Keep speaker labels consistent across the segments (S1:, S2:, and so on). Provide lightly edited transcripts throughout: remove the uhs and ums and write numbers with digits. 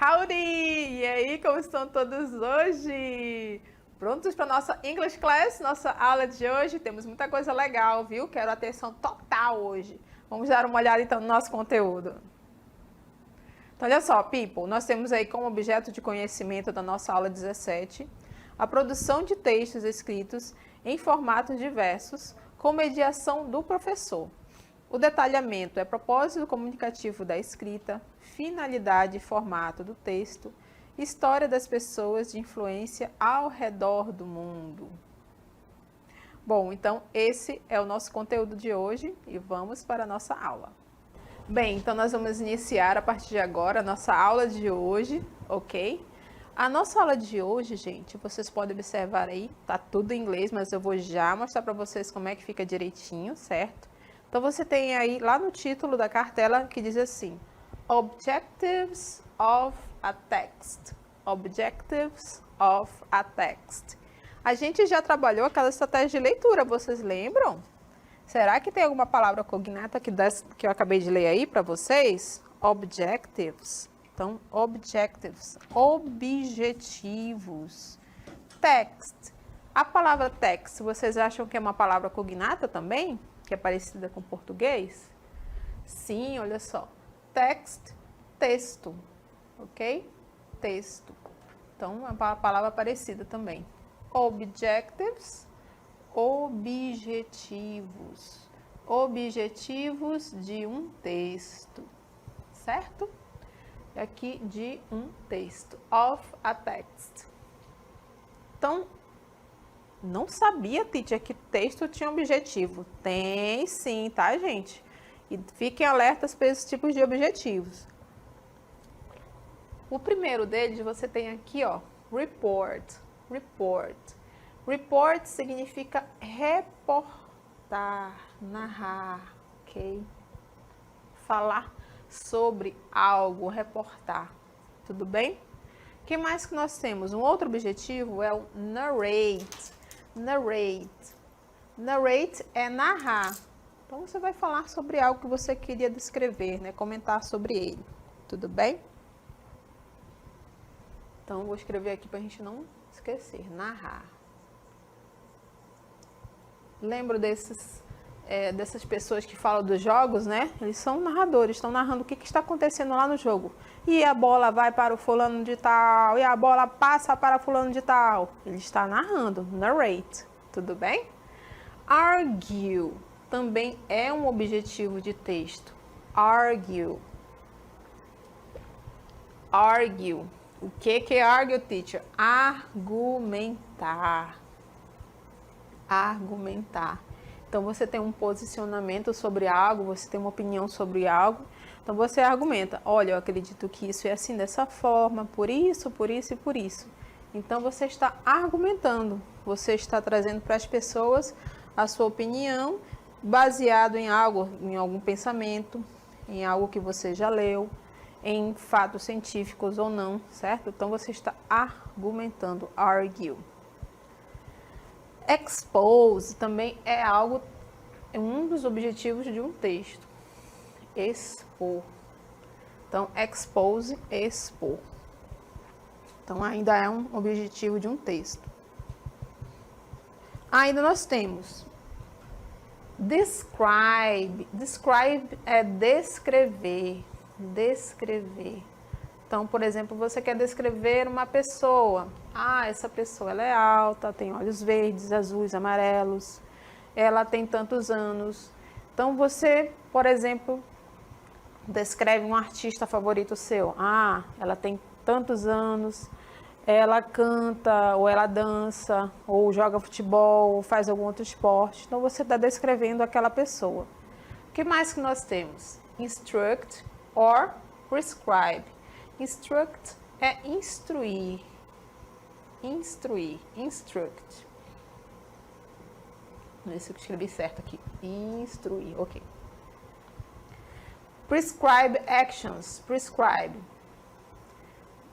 S1: Howdy! E aí, como estão todos hoje? Prontos para nossa English Class, nossa aula de hoje? Temos muita coisa legal, viu? Quero atenção total hoje. Vamos dar uma olhada então no nosso conteúdo. Então, olha só, people, nós temos aí como objeto de conhecimento da nossa aula 17 a produção de textos escritos em formatos diversos com mediação do professor. O detalhamento é propósito comunicativo da escrita, finalidade e formato do texto, história das pessoas de influência ao redor do mundo. Bom, então esse é o nosso conteúdo de hoje e vamos para a nossa aula. Bem, então nós vamos iniciar a partir de agora a nossa aula de hoje, ok? A nossa aula de hoje, gente, vocês podem observar aí, tá tudo em inglês, mas eu vou já mostrar para vocês como é que fica direitinho, certo? Então, você tem aí lá no título da cartela que diz assim, Objectives of a Text. Objectives of a Text. A gente já trabalhou aquela estratégia de leitura, vocês lembram? Será que tem alguma palavra cognata que eu acabei de ler aí para vocês? Objectives. Então, objectives, objetivos. Text. A palavra text, vocês acham que é uma palavra cognata também? Que é parecida com português? Sim, olha só. Text, texto, ok? Texto. Então, é uma palavra parecida também. Objectives, objetivos. Objetivos de um texto, certo? Aqui de um texto. Of a text. Então, não sabia, teacher, que texto tinha objetivo. Tem sim, tá, gente? E fiquem alertas para esses tipos de objetivos. O primeiro deles, você tem aqui, ó, report. Report. Report significa reportar, narrar, ok? Falar sobre algo, reportar. Tudo bem? O que mais que nós temos? Um outro objetivo é o narrate. Narrate. Narrate é narrar. Então, você vai falar sobre algo que você queria descrever, né? Comentar sobre ele. Tudo bem? Então, vou escrever aqui para a gente não esquecer. Narrar. Lembro dessas pessoas que falam dos jogos, né? Eles são narradores, estão narrando o que está acontecendo lá no jogo. E a bola vai para o fulano de tal, e a bola passa para o fulano de tal. Ele está narrando, narrate, tudo bem? Argue também é um objetivo de texto. Argue. Argue. O que é argue, teacher? Argumentar. Argumentar. Então, você tem um posicionamento sobre algo, você tem uma opinião sobre algo. Então, você argumenta. Olha, eu acredito que isso é assim, dessa forma, por isso, por isso e por isso. Então, você está argumentando. Você está trazendo para as pessoas a sua opinião baseado em algo, em algum pensamento, em algo que você já leu, em fatos científicos ou não, certo? Então, você está argumentando, argue. Expose também é um dos objetivos de um texto. Expor. Então, expose, expor. Então, ainda é um objetivo de um texto. Ainda nós temos describe. Describe é descrever. Descrever. Então, por exemplo, você quer descrever uma pessoa. Ah, essa pessoa ela é alta, tem olhos verdes, azuis, amarelos. Ela tem tantos anos. Então, você, por exemplo, descreve um artista favorito seu. Ah, ela tem tantos anos, ela canta, ou ela dança, ou joga futebol, ou faz algum outro esporte. Então, você está descrevendo aquela pessoa. O que mais que nós temos? Instruct or prescribe. Instruct é instruir. instruir, instruct. Não sei se eu escrevi certo aqui. Instruir, ok. Prescribe actions, prescribe.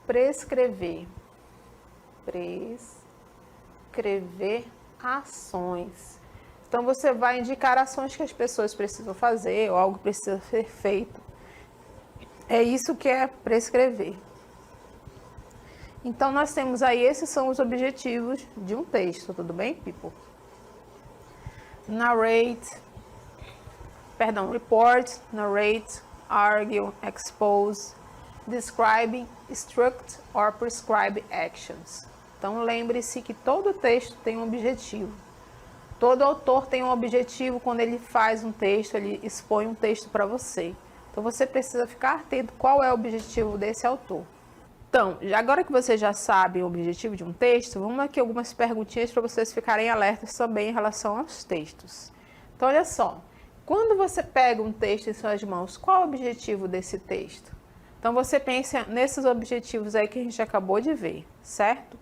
S1: Prescrever. Prescrever ações. Então, você vai indicar ações que as pessoas precisam fazer ou algo precisa ser feito. É isso que é prescrever. Então, nós temos aí, esses são os objetivos de um texto, tudo bem, people? Report, narrate, argue, expose, describe, instruct or prescribe actions. Então, lembre-se que todo texto tem um objetivo. Todo autor tem um objetivo quando ele faz um texto, ele expõe um texto para você. Então, você precisa ficar atento qual é o objetivo desse autor. Então, agora que você já sabe o objetivo de um texto, vamos aqui algumas perguntinhas para vocês ficarem alertas também em relação aos textos. Então, olha só. Quando você pega um texto em suas mãos, qual é o objetivo desse texto? Então, você pensa nesses objetivos aí que a gente acabou de ver, certo?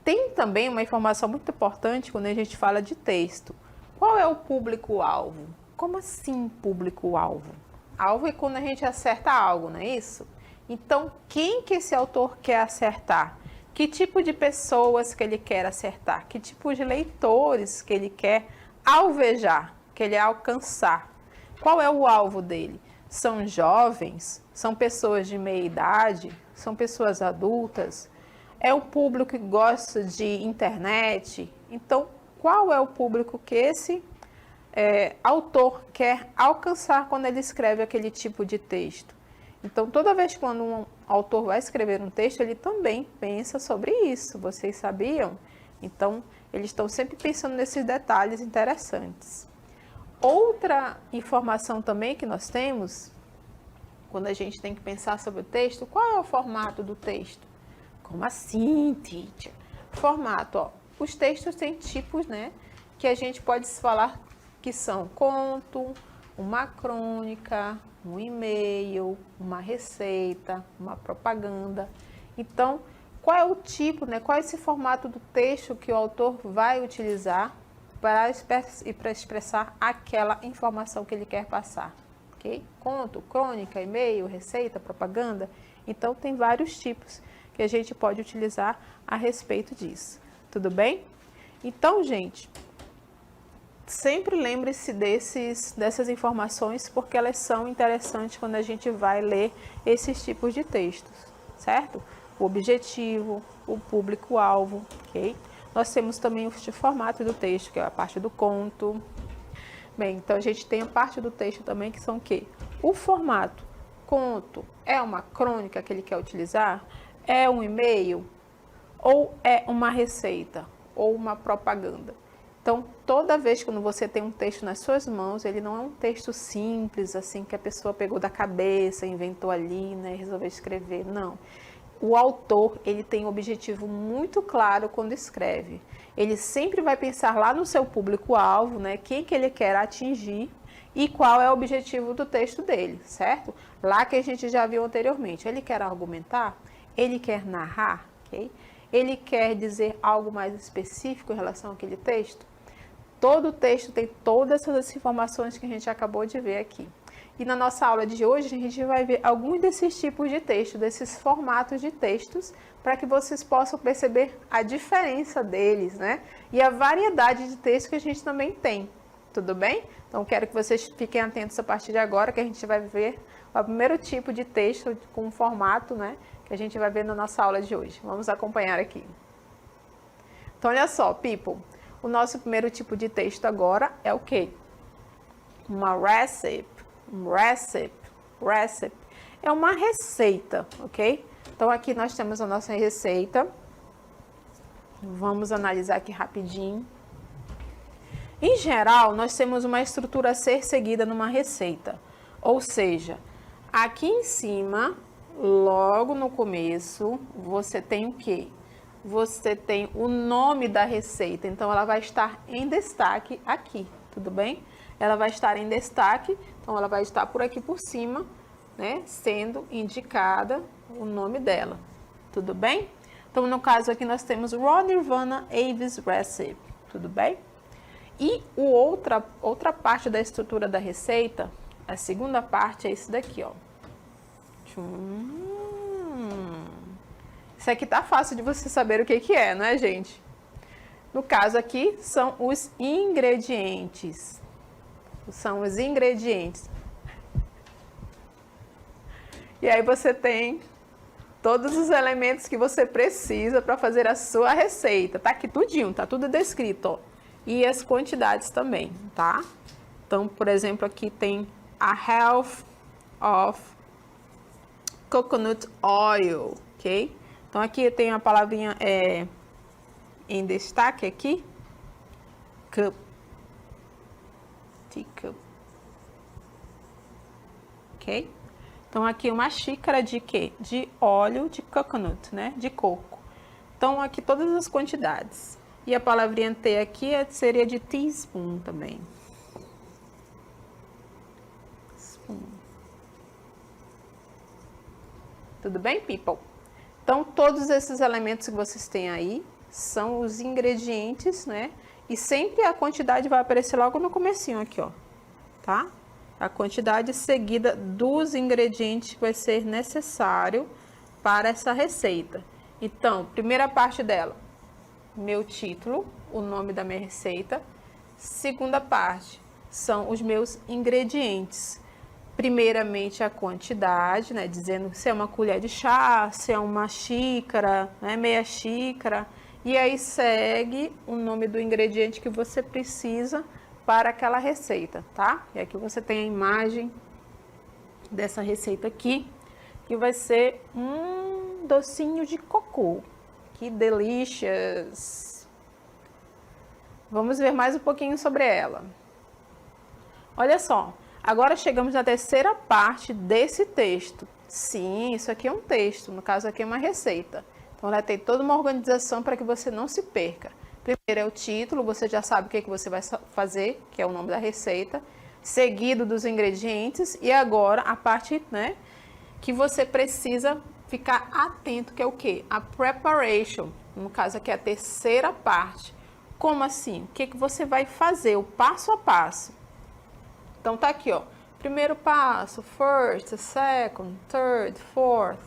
S1: Tem também uma informação muito importante quando a gente fala de texto. Qual é o público-alvo? Como assim público-alvo? Alvo é quando a gente acerta algo, não é isso? Então, quem que esse autor quer acertar? Que tipo de pessoas que ele quer acertar? Que tipo de leitores que ele quer alvejar, que ele quer alcançar? Qual é o alvo dele? São jovens? São pessoas de meia idade? São pessoas adultas? É o público que gosta de internet? Então, qual é o público que esse autor quer alcançar quando ele escreve aquele tipo de texto? Então, toda vez quando um autor vai escrever um texto, ele também pensa sobre isso. Vocês sabiam? Então, eles estão sempre pensando nesses detalhes interessantes. Outra informação também que nós temos, quando a gente tem que pensar sobre o texto, qual é o formato do texto? Como assim, teacher? Formato, ó. Os textos têm tipos, né? Que a gente pode falar que são conto, uma crônica, um e-mail, uma receita, uma propaganda. Então, qual é o tipo, né? Qual é esse formato do texto que o autor vai utilizar para expressar aquela informação que ele quer passar? Ok? Conto, crônica, e-mail, receita, propaganda. Então, tem vários tipos que a gente pode utilizar a respeito disso. Tudo bem? Então, gente, sempre lembre-se dessas informações, porque elas são interessantes quando a gente vai ler esses tipos de textos, certo? O objetivo, o público-alvo, ok? Nós temos também o formato do texto, que é a parte do conto. Bem, então a gente tem a parte do texto também, que são o quê? O formato. Conto é uma crônica que ele quer utilizar? É um e-mail? Ou é uma receita? Ou uma propaganda? Então, toda vez que você tem um texto nas suas mãos, ele não é um texto simples, assim, que a pessoa pegou da cabeça, inventou ali, né, resolveu escrever. Não. O autor, ele tem um objetivo muito claro quando escreve. Ele sempre vai pensar lá no seu público-alvo, né, quem que ele quer atingir e qual é o objetivo do texto dele, certo? Lá que a gente já viu anteriormente. Ele quer argumentar? Ele quer narrar? Okay? Ele quer dizer algo mais específico em relação àquele texto? Todo o texto tem todas essas informações que a gente acabou de ver aqui. E na nossa aula de hoje, a gente vai ver alguns desses tipos de texto, desses formatos de textos, para que vocês possam perceber a diferença deles, né? E a variedade de texto que a gente também tem. Tudo bem? Então, quero que vocês fiquem atentos a partir de agora, que a gente vai ver o primeiro tipo de texto com formato, né? Que a gente vai ver na nossa aula de hoje. Vamos acompanhar aqui. Então, olha só, people. O nosso primeiro tipo de texto agora é o quê? Uma recipe. Recipe. É uma receita, ok? Então, aqui nós temos a nossa receita. Vamos analisar aqui rapidinho. Em geral, nós temos uma estrutura a ser seguida numa receita. Ou seja, aqui em cima, logo no começo, você tem o quê? Você tem o nome da receita. Então, ela vai estar em destaque aqui, tudo bem? Ela vai estar em destaque, então ela vai estar por aqui por cima, né? Sendo indicada o nome dela, tudo bem? Então, no caso aqui, nós temos Raw Nirvana Avis Recipe, tudo bem? E outra parte da estrutura da receita, a segunda parte é isso daqui, ó. Isso aqui tá fácil de você saber o que é, né, gente? No caso aqui, são os ingredientes. São os ingredientes. E aí você tem todos os elementos que você precisa para fazer a sua receita. Tá aqui tudinho, tá tudo descrito, ó. E as quantidades também, tá? Então, por exemplo, aqui tem a half of coconut oil, ok? Então, aqui tem a palavrinha em destaque aqui, cup, teacup, ok? Então, aqui uma xícara de quê? De óleo de coconut, né? De coco. Então, aqui todas as quantidades. E a palavrinha T aqui seria de teaspoon também. Spoon. Tudo bem, people? Então, todos esses elementos que vocês têm aí são os ingredientes, né? E sempre a quantidade vai aparecer logo no comecinho aqui, ó. Tá? A quantidade seguida dos ingredientes que vai ser necessário para essa receita. Então, primeira parte dela, meu título, o nome da minha receita. Segunda parte, são os meus ingredientes. Primeiramente a quantidade, né, dizendo se é uma colher de chá, se é uma xícara, né, meia xícara. E aí segue o nome do ingrediente que você precisa para aquela receita, tá? E aqui você tem a imagem dessa receita aqui, que vai ser um docinho de cocô. Que delicious! Vamos ver mais um pouquinho sobre ela. Olha só, agora chegamos na terceira parte desse texto. Sim, isso aqui é um texto, no caso aqui é uma receita. Então ela tem toda uma organização para que você não se perca. Primeiro é o título, você já sabe o que você vai fazer, que é o nome da receita. Seguido dos ingredientes e agora a parte, né, que você precisa ficar atento, que é o quê? A preparation. No caso aqui é a terceira parte. Como assim? O que você vai fazer? O passo a passo. Então tá aqui, ó. Primeiro passo, first, second, third, fourth.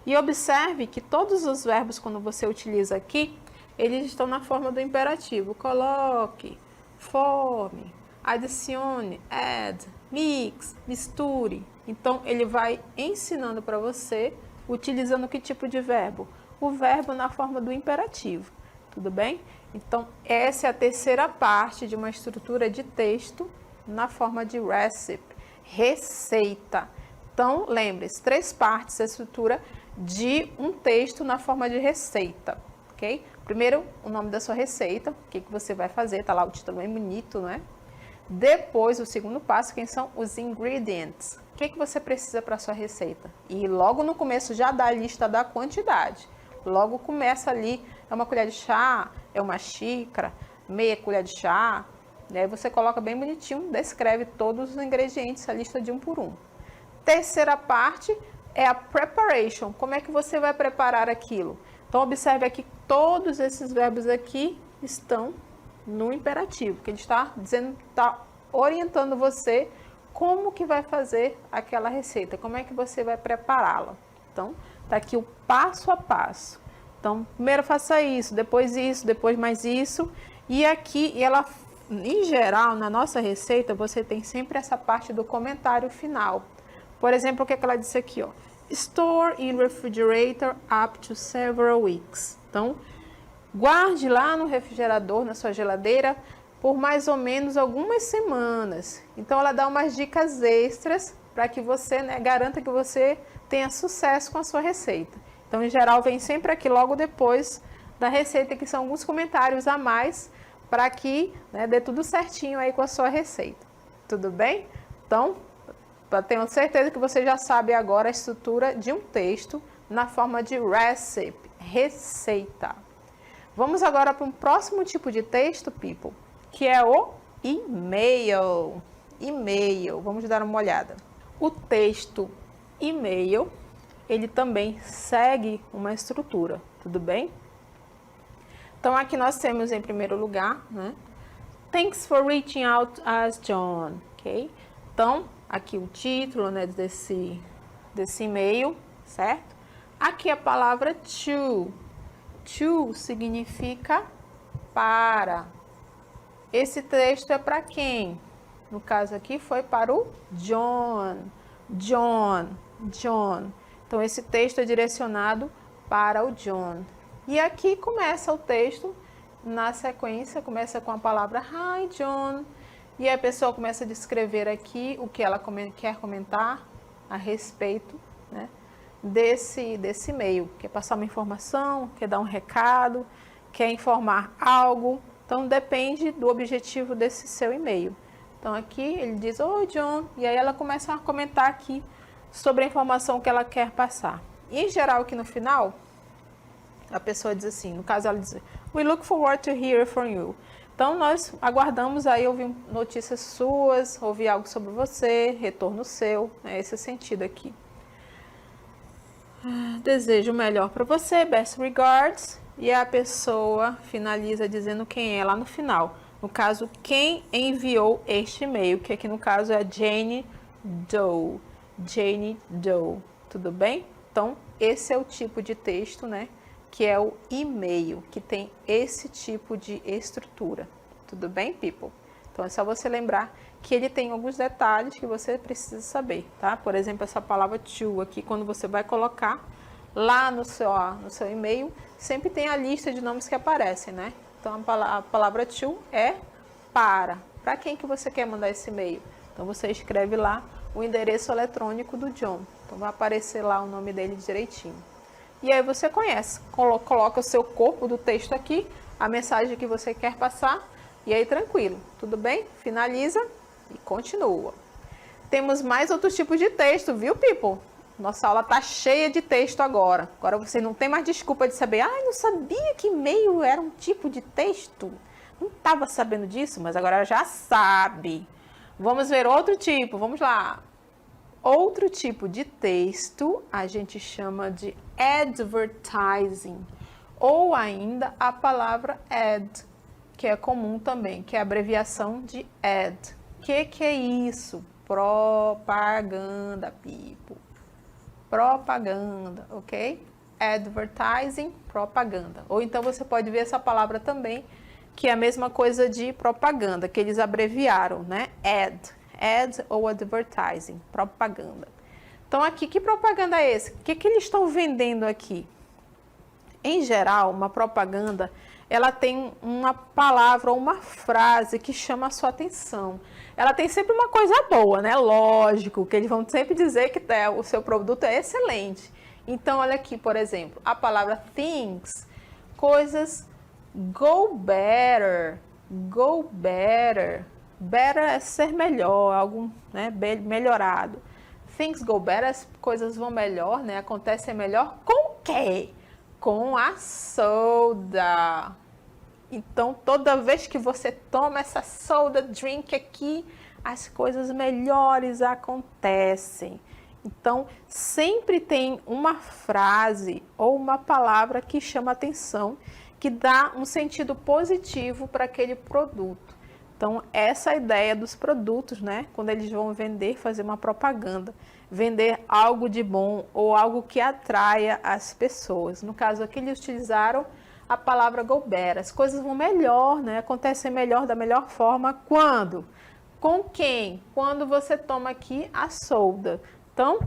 S1: E observe que todos os verbos, quando você utiliza aqui, eles estão na forma do imperativo. Coloque, forme, adicione, add, mix, misture. Então ele vai ensinando para você utilizando que tipo de verbo? O verbo na forma do imperativo, tudo bem? Então, essa é a terceira parte de uma estrutura de texto na forma de recipe, receita. Então, lembre-se, 3 partes da estrutura de um texto na forma de receita, ok? Primeiro, o nome da sua receita, o que você vai fazer, tá lá o título bem bonito, né? Depois, o segundo passo, quem são os ingredients. O que você precisa para a sua receita? E logo no começo já dá a lista da quantidade. Logo começa ali, é uma colher de chá, é uma xícara, meia colher de chá. E aí você coloca bem bonitinho, descreve todos os ingredientes, a lista de um por um. Terceira parte é a preparation. Como é que você vai preparar aquilo? Então, observe aqui, todos esses verbos aqui estão no imperativo, que ele está dizendo, está orientando você como que vai fazer aquela receita, como é que você vai prepará-la. Então, tá aqui o passo a passo. Então, primeiro faça isso, depois mais isso. E aqui, ela, em geral, na nossa receita, você tem sempre essa parte do comentário final. Por exemplo, o que ela disse aqui, ó. Store in refrigerator up to several weeks. Então, guarde lá no refrigerador, na sua geladeira, por mais ou menos algumas semanas. Então, ela dá umas dicas extras para que você, né, garanta que você tenha sucesso com a sua receita. Então, em geral, vem sempre aqui logo depois da receita, que são alguns comentários a mais para que, né, dê tudo certinho aí com a sua receita. Tudo bem? Então, eu tenho certeza que você já sabe agora a estrutura de um texto na forma de recipe, receita. Vamos agora para um próximo tipo de texto, people, que é o e-mail. E-mail, vamos dar uma olhada. O texto e-mail ele também segue uma estrutura, tudo bem? Então, aqui nós temos em primeiro lugar, né? Thanks for reaching out as John, ok? Então, aqui o título, né, desse e-mail, certo? Aqui a palavra to. To significa para. Esse texto é para quem? No caso aqui foi para o John. John. John. Então, esse texto é direcionado para o John. E aqui começa o texto, na sequência, começa com a palavra Hi, John. E a pessoa começa a descrever aqui o que ela quer comentar a respeito, né, desse e-mail. Quer passar uma informação, quer dar um recado, quer informar algo. Então, depende do objetivo desse seu e-mail. Então, aqui ele diz, oi, John. E aí ela começa a comentar aqui sobre a informação que ela quer passar. E, em geral, aqui no final, a pessoa diz assim, no caso ela diz, we look forward to hear from you. Então, nós aguardamos aí ouvir notícias suas, ouvir algo sobre você, retorno seu, é esse sentido aqui. Desejo o melhor para você, best regards. E a pessoa finaliza dizendo quem é lá no final. No caso, quem enviou este e-mail, que aqui no caso é a Jane Doe. Jane Doe, tudo bem? Então, esse é o tipo de texto, né, que é o e-mail, que tem esse tipo de estrutura. Tudo bem, people? Então, é só você lembrar que ele tem alguns detalhes que você precisa saber, tá? Por exemplo, essa palavra to aqui, quando você vai colocar lá no seu e-mail, sempre tem a lista de nomes que aparecem, né? Então, a palavra to é para. Para quem que você quer mandar esse e-mail? Então, você escreve lá o endereço eletrônico do John. Então, vai aparecer lá o nome dele direitinho. E aí você conhece, coloca o seu corpo do texto aqui, a mensagem que você quer passar, e aí tranquilo, tudo bem? Finaliza e continua. Temos mais outros tipos de texto, viu, people? Nossa aula tá cheia de texto agora. Agora você não tem mais desculpa de saber, não sabia que e-mail era um tipo de texto. Não estava sabendo disso, mas agora já sabe. Vamos ver outro tipo, vamos lá. Outro tipo de texto a gente chama de advertising, ou ainda a palavra ad, que é comum também, que é a abreviação de ad. Que é isso? Propaganda, people. Propaganda, ok? Advertising, propaganda. Ou então você pode ver essa palavra também, que é a mesma coisa de propaganda, que eles abreviaram, né? Ad ou advertising, propaganda. Então aqui, que propaganda é esse? O que eles estão vendendo aqui? Em geral, uma propaganda, ela tem uma palavra ou uma frase que chama a sua atenção. Ela tem sempre uma coisa boa, né? Lógico, que eles vão sempre dizer que o seu produto é excelente. Então, olha aqui, por exemplo, a palavra things, coisas go better, go better. Better é ser melhor, algo, né, melhorado. Things go better, as coisas vão melhor, né? Acontecem melhor com o quê? Com a soda. Então, toda vez que você toma essa soda drink aqui, as coisas melhores acontecem. Então, sempre tem uma frase ou uma palavra que chama atenção, que dá um sentido positivo para aquele produto. Então, essa é a ideia dos produtos, né? Quando eles vão vender, fazer uma propaganda. Vender algo de bom ou algo que atraia as pessoas. No caso aqui, eles utilizaram a palavra go better. As coisas vão melhor, né? Acontecem melhor, da melhor forma. Quando? Com quem? Quando você toma aqui a soda. Então,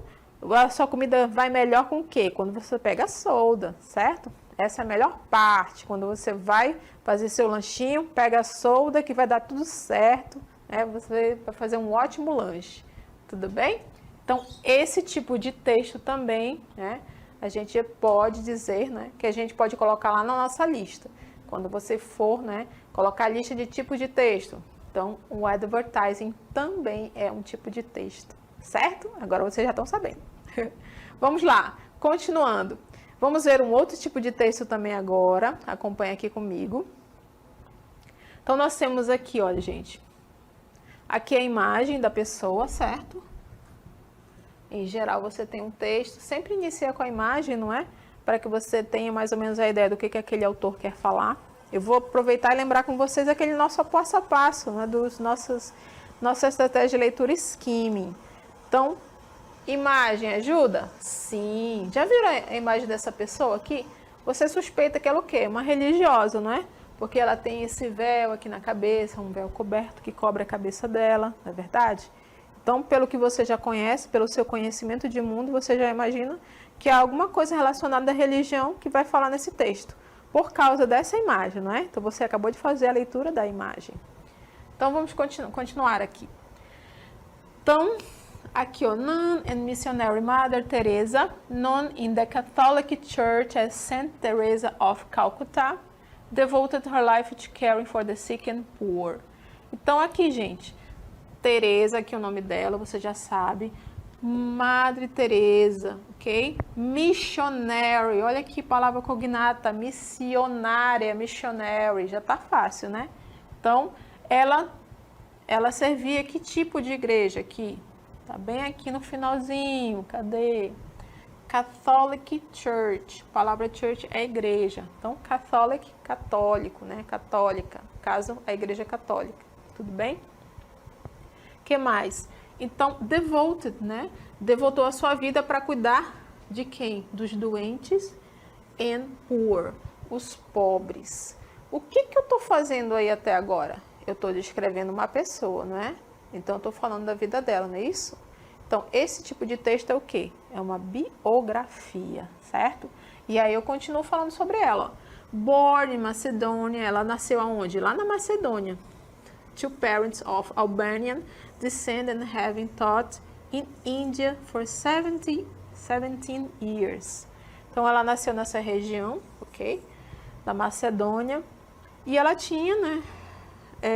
S1: a sua comida vai melhor com o quê? Quando você pega a soda, certo? Essa é a melhor parte, quando você vai fazer seu lanchinho, pega a soda que vai dar tudo certo, né? Você vai fazer um ótimo lanche, tudo bem? Então, esse tipo de texto também, né, a gente pode dizer, né, que a gente pode colocar lá na nossa lista. Quando você for, né, colocar a lista de tipos de texto. Então, o advertising também é um tipo de texto, certo? Agora vocês já estão sabendo. Vamos lá, continuando. Vamos ver um outro tipo de texto também agora. Acompanha aqui comigo. Então, nós temos aqui, olha, gente. Aqui é a imagem da pessoa, certo? Em geral, você tem um texto, sempre inicia com a imagem, não é? Para que você tenha mais ou menos a ideia do que aquele autor quer falar. Eu vou aproveitar e lembrar com vocês aquele nosso passo a passo, né? Nossa estratégia de leitura skimming. Então, imagem ajuda? Sim. Já viram a imagem dessa pessoa aqui? Você suspeita que ela é o quê? Uma religiosa, não é? Porque ela tem esse véu aqui na cabeça, um véu coberto que cobre a cabeça dela, não é verdade? Então, pelo que você já conhece, pelo seu conhecimento de mundo, você já imagina que há alguma coisa relacionada à religião que vai falar nesse texto, por causa dessa imagem, não é? Então, você acabou de fazer a leitura da imagem. Então, vamos continuar aqui. Então, aqui, ó, Nun and Missionary Mother Teresa, known in the Catholic Church as Saint Teresa of Calcutta, devoted her life to caring for the sick and poor. Então, aqui, gente, Teresa, aqui é o nome dela, você já sabe. Madre Teresa, ok? Missionary, olha aqui, palavra cognata, missionária, missionary, já tá fácil, né? Então, ela servia que tipo de igreja aqui? Tá bem aqui no finalzinho, cadê? Catholic Church, a palavra church é igreja. Então, Catholic, católico, né? Católica, caso a igreja católica, tudo bem? Que mais? Então, devoted, né? Devotou a sua vida para cuidar de quem? Dos doentes and poor, os pobres. O que eu estou fazendo aí até agora? Eu estou descrevendo uma pessoa, não é? Então, eu estou falando da vida dela, não é isso? Então, esse tipo de texto é o quê? É uma biografia, certo? E aí eu continuo falando sobre ela. Born in Macedonia, ela nasceu aonde? Lá na Macedônia. To parents of Albanian descent and having taught in India for 17 years. Então, ela nasceu nessa região, ok? Da Macedônia. E ela tinha, né,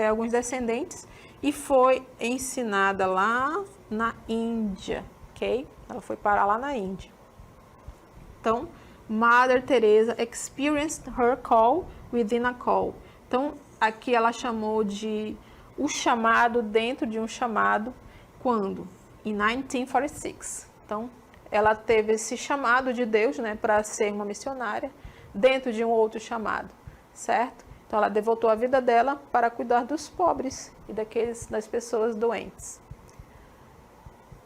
S1: alguns descendentes e foi ensinada lá na Índia, ok? Ela foi parar lá na Índia. Então, Mother Teresa experienced her call within a call. Então, aqui ela chamou de o chamado dentro de um chamado, quando? Em 1946. Então, ela teve esse chamado de Deus, né, para ser uma missionária, dentro de um outro chamado, certo? Então, ela devotou a vida dela para cuidar dos pobres e das pessoas doentes.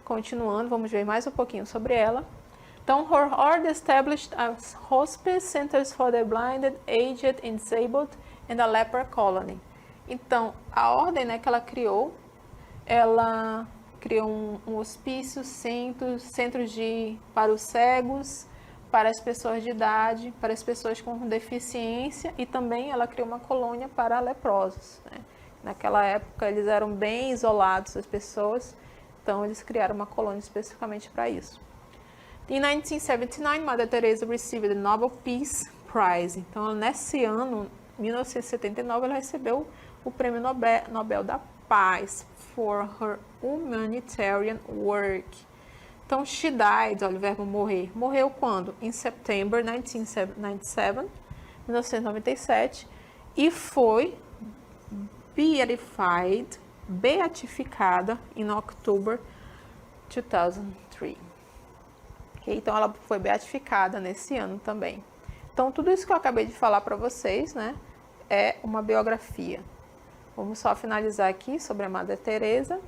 S1: Continuando, vamos ver mais um pouquinho sobre ela. Então, her order established as hospice centers for the blinded, aged and disabled and a leper colony. Então, a ordem, né, que ela criou um hospício, centros para os cegos, para as pessoas de idade, para as pessoas com deficiência, e também ela criou uma colônia para leprosos, né? Naquela época eles eram bem isolados, as pessoas, então eles criaram uma colônia especificamente para isso. Em 1979, Mother Teresa received the Nobel Peace Prize. Então, nesse ano, 1979, ela recebeu o Prêmio Nobel da Paz for her humanitarian work. Então, she died, olha o verbo morrer. Morreu quando? Em September 1997, 1997, e foi beatificada em October 2003. Okay? Então, ela foi beatificada nesse ano também. Então, tudo isso que eu acabei de falar para vocês, né, é uma biografia. Vamos só finalizar aqui sobre a Madre Teresa.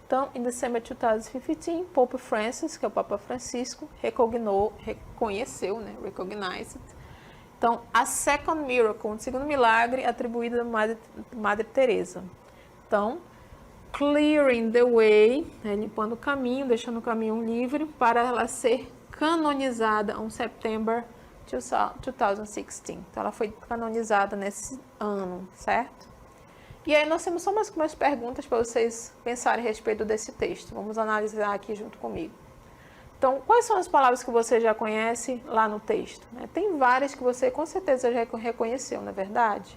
S1: Então, em December 2015, Pope Francis, que é o Papa Francisco, reconheceu, né, recognized. Então, a second miracle, o segundo milagre atribuído à Madre Teresa. Então, clearing the way, né, limpando o caminho, deixando o caminho livre para ela ser canonizada em setembro 2016. Então, ela foi canonizada nesse ano, certo? E aí nós temos só umas perguntas para vocês pensarem a respeito desse texto. Vamos analisar aqui junto comigo. Então, quais são as palavras que você já conhece lá no texto? Tem várias que você com certeza já reconheceu, não é verdade?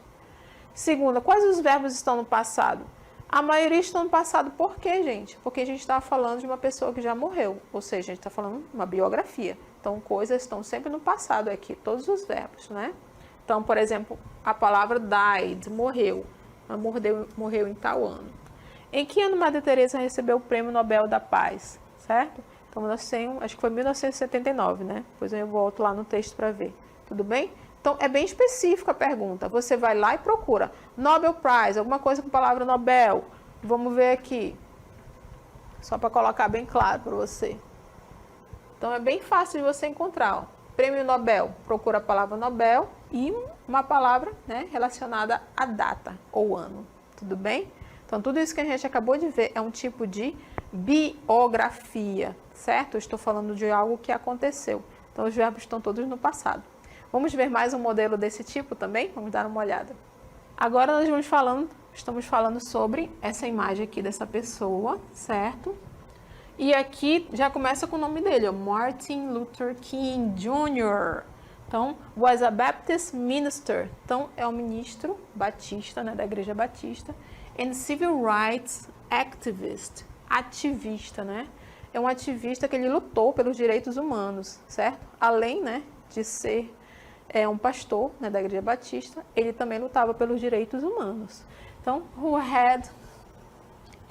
S1: Segunda, quais os verbos estão no passado? A maioria estão no passado por quê, gente? Porque a gente está falando de uma pessoa que já morreu, ou seja, a gente está falando de uma biografia. Então, coisas estão sempre no passado aqui, todos os verbos, né? Então, por exemplo, a palavra died, morreu. Ela morreu em tal ano. Em que ano Madre Teresa recebeu o Prêmio Nobel da Paz, certo? Então, nasceu, acho que foi 1979, né? Depois eu volto lá no texto para ver. Tudo bem? Então, é bem específica a pergunta. Você vai lá e procura Nobel Prize, alguma coisa com a palavra Nobel. Vamos ver aqui. Só para colocar bem claro para você. Então, é bem fácil de você encontrar. Ó. Prêmio Nobel, procura a palavra Nobel e uma palavra, né, relacionada à data ou ano. Tudo bem? Então, tudo isso que a gente acabou de ver é um tipo de biografia, certo? Eu estou falando de algo que aconteceu. Então, os verbos estão todos no passado. Vamos ver mais um modelo desse tipo também? Vamos dar uma olhada. Agora nós estamos falando sobre essa imagem aqui dessa pessoa, certo? E aqui já começa com o nome dele, ó, Martin Luther King Jr. Então, was a Baptist minister. Então, é um ministro batista, né, da Igreja Batista. And civil rights activist. Ativista, né? É um ativista que ele lutou pelos direitos humanos, certo? Além, né, de ser um pastor, né, da Igreja Batista, ele também lutava pelos direitos humanos. Então, who had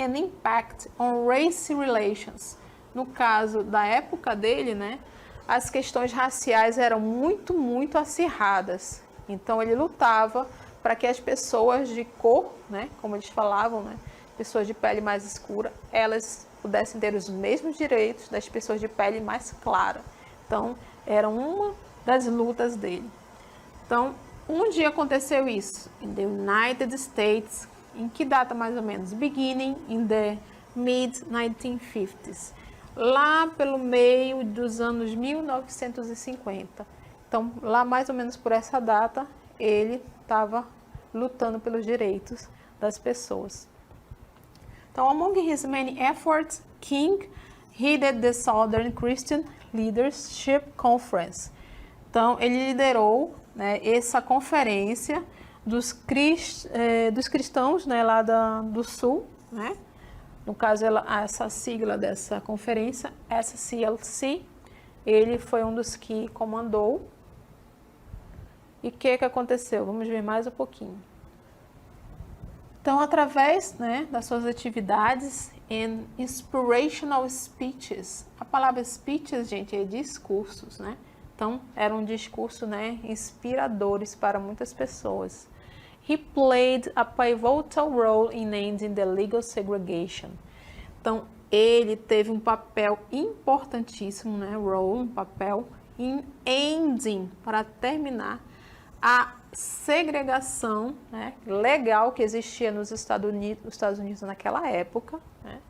S1: an impact on race relations. No caso da época dele, né, as questões raciais eram muito acirradas. Então, ele lutava para que as pessoas de cor, né, como eles falavam, né, pessoas de pele mais escura, elas pudessem ter os mesmos direitos das pessoas de pele mais clara. Então, era uma das lutas dele. Então, onde aconteceu isso? In the United States. Em que data mais ou menos? Beginning in the mid-1950s. Lá pelo meio dos anos 1950. Então, lá mais ou menos por essa data, ele estava lutando pelos direitos das pessoas. Então, among his many efforts, King headed the Southern Christian Leadership Conference. Então, ele liderou, né, essa conferência dos cristãos, né, lá do Sul, né? No caso, essa sigla dessa conferência, SCLC, ele foi um dos que comandou. E o que aconteceu? Vamos ver mais um pouquinho. Então, através, né, das suas atividades em inspirational speeches, a palavra speeches, gente, é discursos, né? Então, era um discurso, né, inspiradores para muitas pessoas. He played a pivotal role in ending the legal segregation. Então, ele teve um papel importantíssimo, né, role, um papel in ending, para terminar a segregação, né, legal que existia nos Estados Unidos naquela época, né,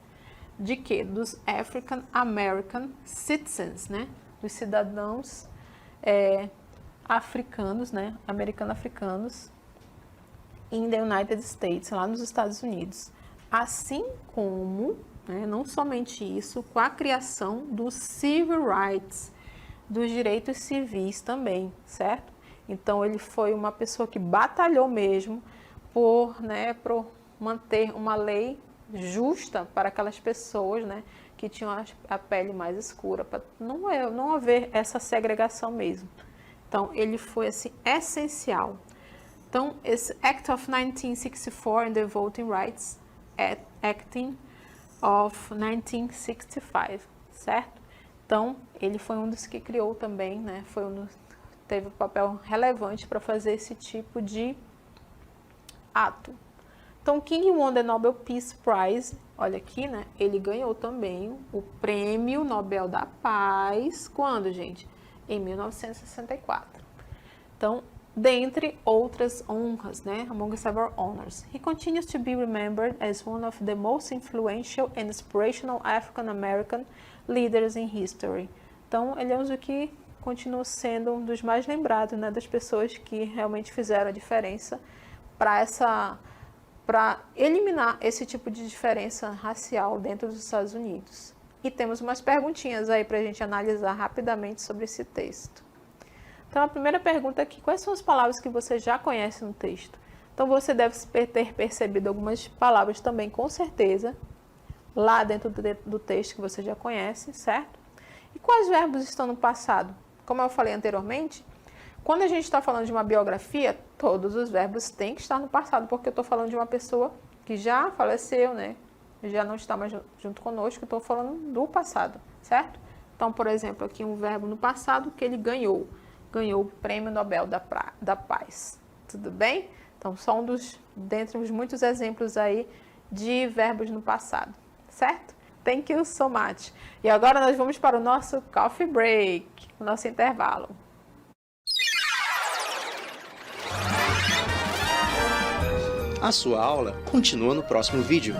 S1: de quê? Dos African American citizens, né, dos cidadãos africanos, né, americano-africanos, in the United States, lá nos Estados Unidos. Assim como, né, não somente isso, com a criação dos civil rights, dos direitos civis também, certo? Então, ele foi uma pessoa que batalhou mesmo por, né, por manter uma lei justa para aquelas pessoas, né, que tinham a pele mais escura, para não haver essa segregação mesmo. Então, ele foi, assim, essencial. Então, esse Act of 1964 and the Voting Rights Act of 1965, certo? Então, ele foi um dos que criou também, né, teve um papel relevante para fazer esse tipo de ato. Então, King won the Nobel Peace Prize, olha aqui, né, ele ganhou também o Prêmio Nobel da Paz, quando, gente? Em 1964. Então, dentre outras honras, né, among several honors. He continues to be remembered as one of the most influential and inspirational African American leaders in history. Então, ele é um dos que continua sendo um dos mais lembrados, né, das pessoas que realmente fizeram a diferença para eliminar esse tipo de diferença racial dentro dos Estados Unidos. E temos umas perguntinhas aí para a gente analisar rapidamente sobre esse texto. Então, a primeira pergunta aqui, quais são as palavras que você já conhece no texto? Então, você deve ter percebido algumas palavras também, com certeza, lá dentro do texto que você já conhece, certo? E quais verbos estão no passado? Como eu falei anteriormente, quando a gente está falando de uma biografia, todos os verbos têm que estar no passado, porque eu estou falando de uma pessoa que já faleceu, né? já não está mais junto conosco, estou falando do passado, certo? Então, por exemplo, aqui um verbo no passado que ele ganhou o Prêmio Nobel da Paz, tudo bem? Então, só dentre os muitos exemplos aí de verbos no passado, certo? Thank you so much. E agora nós vamos para o nosso coffee break, o nosso intervalo.
S2: A sua aula continua no próximo vídeo.